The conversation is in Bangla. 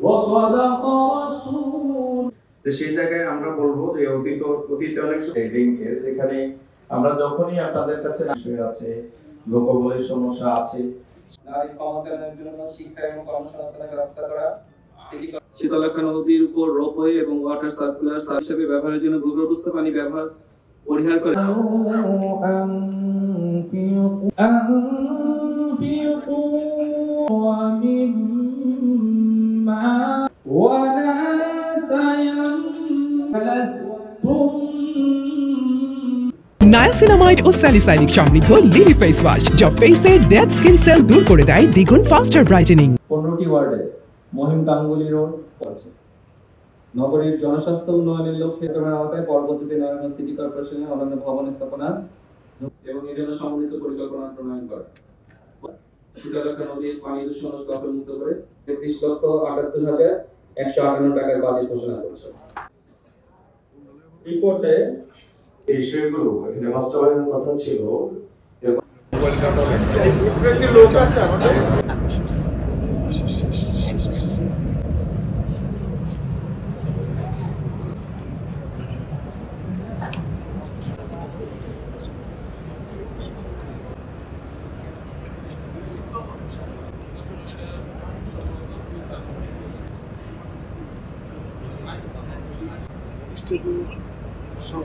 وصدق رسول। তো সেই জায়গায় আমরা বলবো যে অতীতে অনেক কেস এখানে আমরা যখনই আপনাদের কাছে বিষয় আছে, লোকবলের সমস্যা আছে, নারী ক্ষমতায়নের জন্য শিক্ষা এবং কর্মসংস্থানের ব্যবস্থা করা, শীতলক্ষা নদীর উপর রোপওয়ে এবং ওয়াটার সার্কুলার হিসেবে ব্যবহারের জন্য ভূগর্ভস্থ পানি ব্যবহার পরিহার করে নায়াসিনামাইড ও স্যালিসাইলিক সমৃদ্ধ লিলি ফেস ওয়াশ যা ফেসের ডেড স্কিন সেল দূর করে দেয় দ্বিগুণ ফাস্টার ব্রাইটেনিং। 15টি ওয়ার্ডে মহিম গাঙ্গুলি রোড আছে। নগরীর জনস্বাস্থ্য উন্নয়নের লক্ষ্যে আওতায় পরবর্তীতে নারায়ণ সিটি কর্পোরেশনের অন্যান্য ভবন স্থাপনা এবং এর জন্য সমন্বিত পরিকল্পনা প্রণয়ন করা। শীতলক্ষা নদীর পানি দূষণ মুক্ত করে 33,78,158 টাকার বাজেট ঘোষণা করেছে। এই পর্যায়ে এই বিষয়গুলো এখানে বাস্তবায়নের কথা ছিল। সব